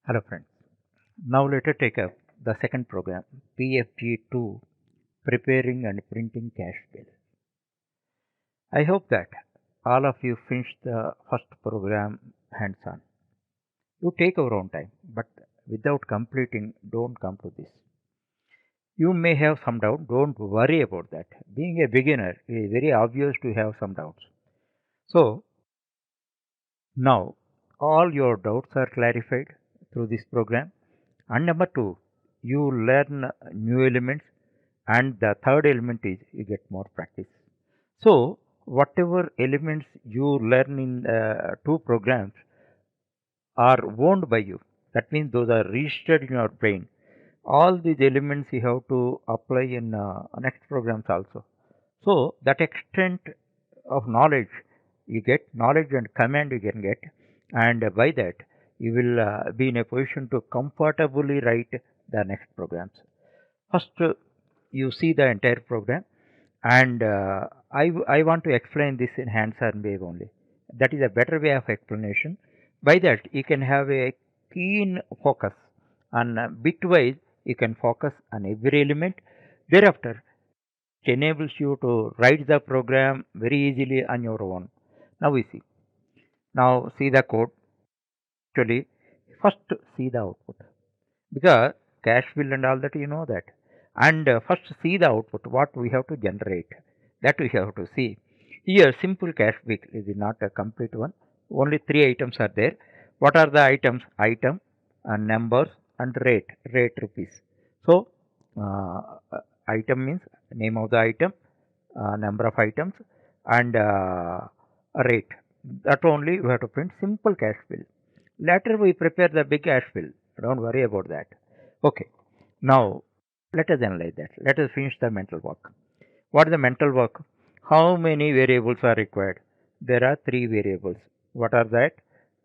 Hello friends. Now let us take up the second program, PFG2, Preparing and Printing Cash Bill. I hope that all of you finished the first program hands-on. You take your own time, but without completing, don't come to this. You may have some doubt, don't worry about that. Being a beginner, it is very obvious to have some doubts. So, now all your doubts are clarified through this program. And number two, you learn new elements, and the third element is you get more practice. So, whatever elements you learn in two programs are owned by you. That means those are registered in your brain. All these elements you have to apply in next programs also. So, that extent of knowledge you get, knowledge and command you can get, and by that you will be in a position to comfortably write the next programs. First, you see the entire program, and I want to explain this in hands-on way only. That is a better way of explanation. By that, you can have a keen focus, and bitwise you can focus on every element. Thereafter, it enables you to write the program very easily on your own. Now we see. Now see the code. Actually, first see the output, because cash bill and all that you know that, and first see the output what we have to generate, that we have to see. Here simple cash bill is not a complete one, only three items are there. What are the items? Item and numbers and rate rupees. So uh, uh, item means name of the item, number of items, and a rate. That only we have to print simple cash bill. Later we prepare the big cash bill. Don't worry about that. Okay. Now let us analyze that. Let us finish the mental work. What is the mental work? How many variables are required? There are three variables. What are that?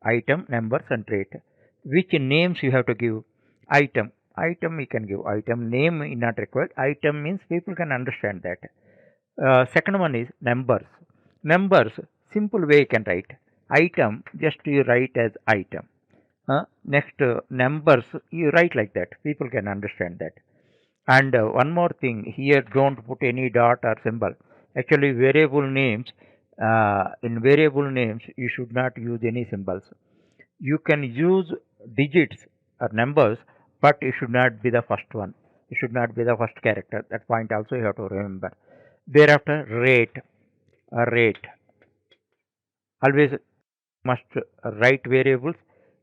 Item, numbers, and rate. Which names you have to give? Item. Item you can give. Item name is not required. Item means people can understand that. Second one is numbers. Numbers, simple way you can write. Item, just you write as item. Next, numbers, you write like that. People can understand that. And one more thing, here don't put any dot or symbol. Actually, variable names, in variable names, you should not use any symbols. You can use digits or numbers, but it should not be the first one. It should not be the first character. That point also you have to remember. Thereafter, rate. Always must write variables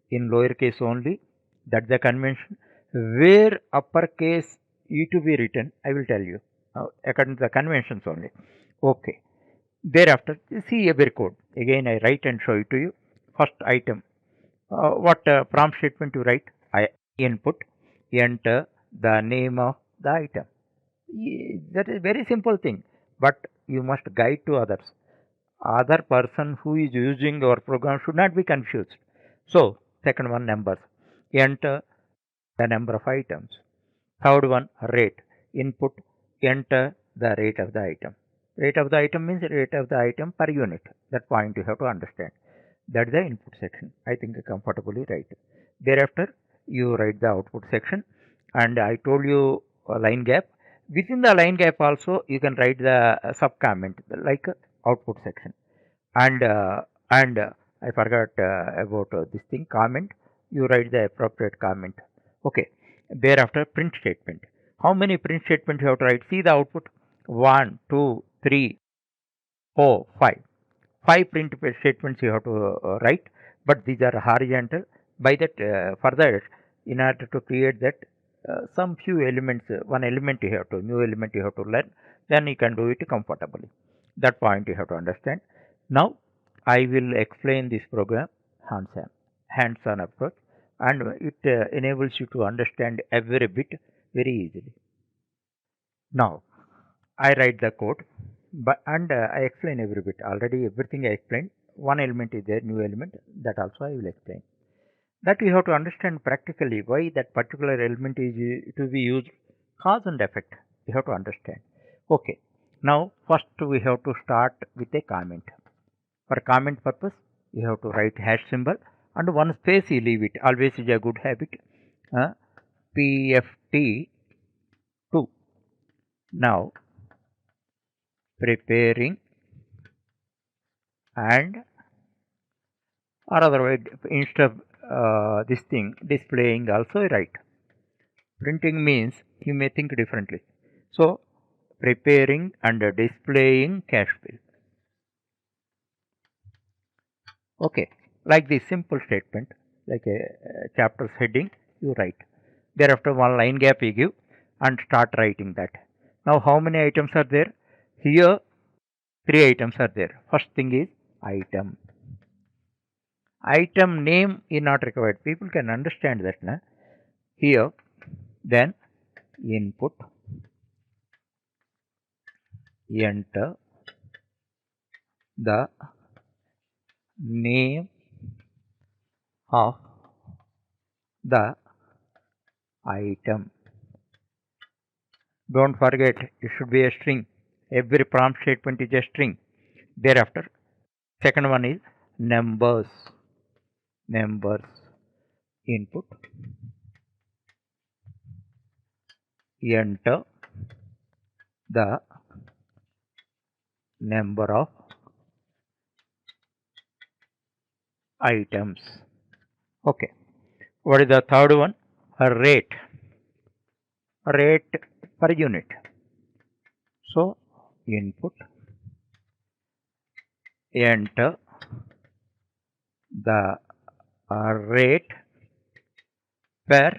in lowercase only. That's the convention. Where uppercase is to be written, I will tell you according to the conventions only. Okay. Thereafter, see every code. Again, I write and show it to you. First item. What prompt statement you write? I input, enter the name of the item. That is very simple thing, but you must guide to others. Other person who is using your program should not be confused. So, second one, numbers. Enter the number of items. Third one, rate. Input, enter the rate of the item. Rate of the item means rate of the item per unit. That point you have to understand. That's the input section. I think I comfortably write. Thereafter, you write the output section, and I told you a line gap. Within the line gap also, you can write the sub comment like output section. And I forgot about this thing, comment. You write the appropriate comment. Okay. Thereafter, print statement. How many print statements you have to write? See the output: 1, 2, 3, 4, 5. 5 print statements you have to write, but these are horizontal. By that, further, in order to create that, some few elements, one element you have to, new element you have to learn, then you can do it comfortably. That point you have to understand. Now, I will explain this program hands-on approach, and it enables you to understand every bit very easily. Now, I write the code, but and I explain every bit. Already everything I explained. One element is there, new element. That also I will explain. That you have to understand practically why that particular element is to be used. Cause and effect. You have to understand. Okay. Now first we have to start with a comment. For comment purpose, you have to write hash symbol and one space you leave it, always is a good habit. PFT 2. Now preparing and, or otherwise instead of this thing displaying also write. Printing means you may think differently. So preparing and displaying cash bill. Okay, like this simple statement, like a chapter's heading, you write. Thereafter, one line gap you give and start writing that. Now, how many items are there? Here, 3 items are there. First thing is item. Item name is not required. People can understand that. Na? Here, then input, enter the name of the item. Don't forget, it should be a string. Every prompt statement is a string. Thereafter, second one is numbers. Numbers input, enter the number of items. Okay. What is the third one? A rate. Rate per unit. So input, enter the rate per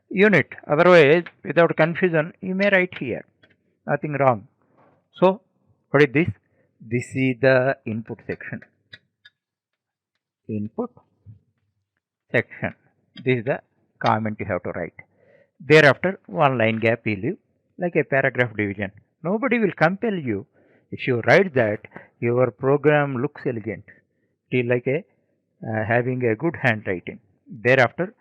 unit. Otherwise, without confusion, you may write here. Nothing wrong. So what is this? This is the input section. Input section. This is the comment you have to write. Thereafter, one line gap you leave, like a paragraph division. Nobody will compel you. If you write that, your program looks elegant. It is like a having a good handwriting. Thereafter,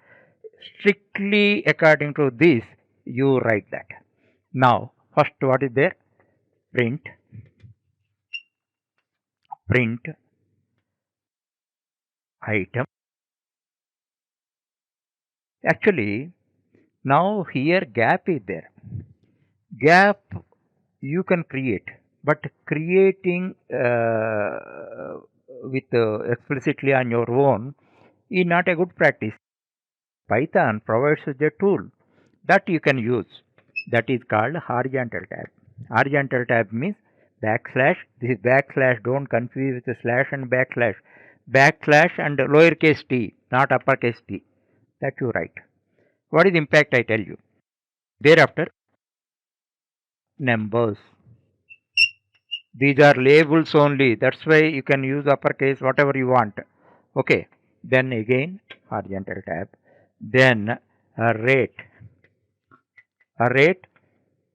strictly according to this, you write that. Now, first what is there? Print. Print item. Actually, now here gap is there. Gap you can create, but creating with explicitly on your own is not a good practice. Python provides a tool that you can use, that is called horizontal tab. Horizontal tab means backslash. This is backslash, don't confuse with the slash and backslash. Backslash and lowercase t, not uppercase t, that you write. What is impact, I tell you. Thereafter, numbers. These are labels only, that's why you can use uppercase whatever you want. Okay, then again horizontal tab, then a rate. A rate,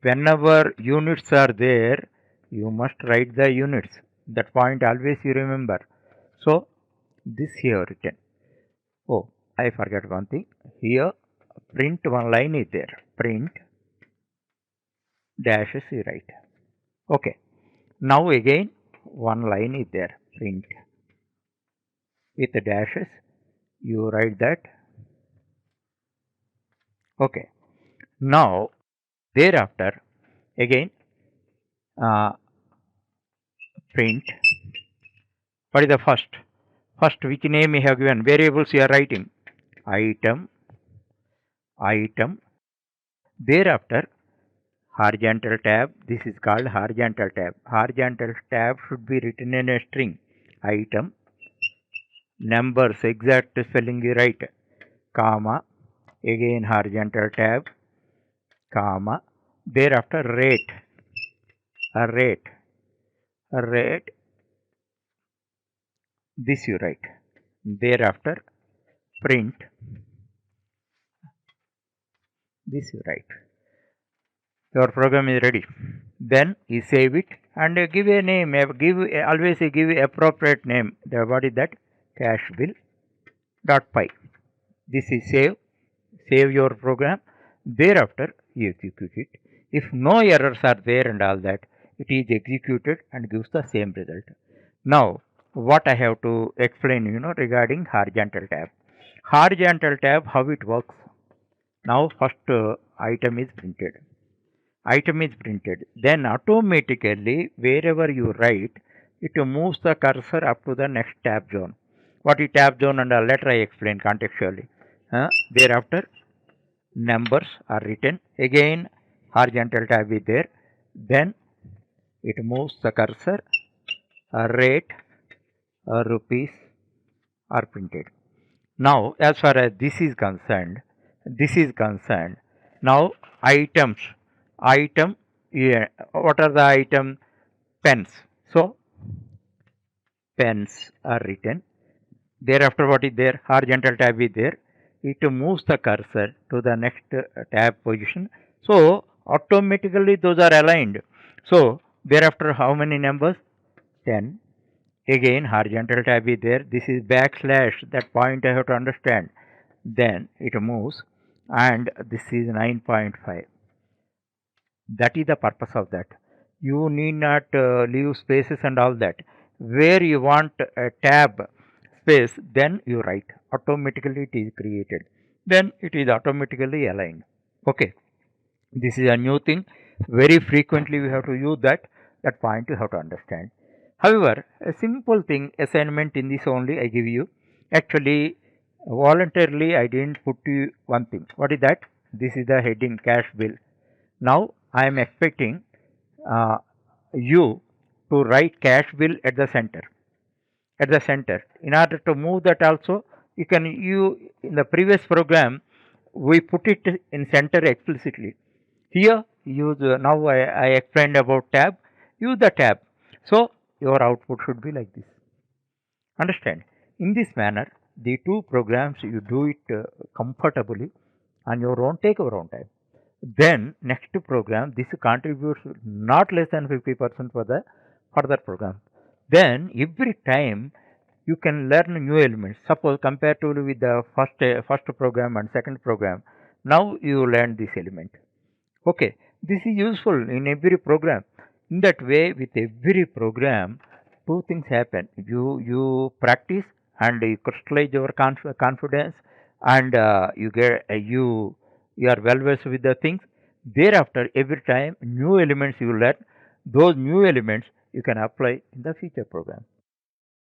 whenever units are there, you must write the units. That point always you remember. So this here written. Oh, I forgot one thing. Here print, one line is there. Print dashes you write. Okay. Now again one line is there. Print with the dashes you write that. Okay. Now thereafter again print. What is the first? First, which name you have given? Variables you are writing. Item. Item. Thereafter horizontal tab. This is called horizontal tab. Horizontal tab should be written in a string. Item. Numbers, exact spelling you write. Comma. Again horizontal tab. Comma. Thereafter rate. A rate. A rate. This you write. Thereafter print. This you write. Your program is ready. Then you save it and give a name. Always give appropriate name. What is that? Cash bill dot py. This is save. Save your program. Thereafter you execute it. If no errors are there and all that, it is executed and gives the same result. Now what I have to explain, regarding horizontal tab. Horizontal tab, how it works. Now, first item is printed. Item is printed. Then automatically, wherever you write, it moves the cursor up to the next tab zone. What is tab zone and later I explain contextually. Thereafter, numbers are written. Again, horizontal tab is there. Then it moves the cursor, rate, rupees are printed. Now, as far as this is concerned. Now, items, item, yeah, what are the item? Pens. So, pens are written. Thereafter, what is there? Horizontal tab is there. It moves the cursor to the next tab position. So, automatically those are aligned. So, thereafter, how many numbers? 10. Again, horizontal tab is there. This is backslash. That point I have to understand. Then it moves, and this is 9.5. That is the purpose of that. You need not leave spaces and all that. Where you want a tab space, then you write. Automatically it is created. Then it is automatically aligned. Okay. This is a new thing. Very frequently we have to use that. That point you have to understand. However, a simple thing assignment in this only I give you. Actually, voluntarily I didn't put you one thing. What is that? This is the heading cash bill. Now I am expecting uh, you to write cash bill at the center. At the center. In order to move that also, you in the previous program we put it in center explicitly. Here use now I explained about tab. Use the tab. So your output should be like this. Understand? In this manner, the two programs you do it comfortably on your own, take your own time. Then next program, this contributes not less than 50% for the further program. Then every time you can learn new elements. Suppose comparatively with the first program and second program, now you learn this element. Okay, this is useful in every program. In that way, with every program, two things happen. You practice and you crystallize your confidence, and you are well versed with the things. Thereafter, every time new elements you learn, those new elements you can apply in the future program.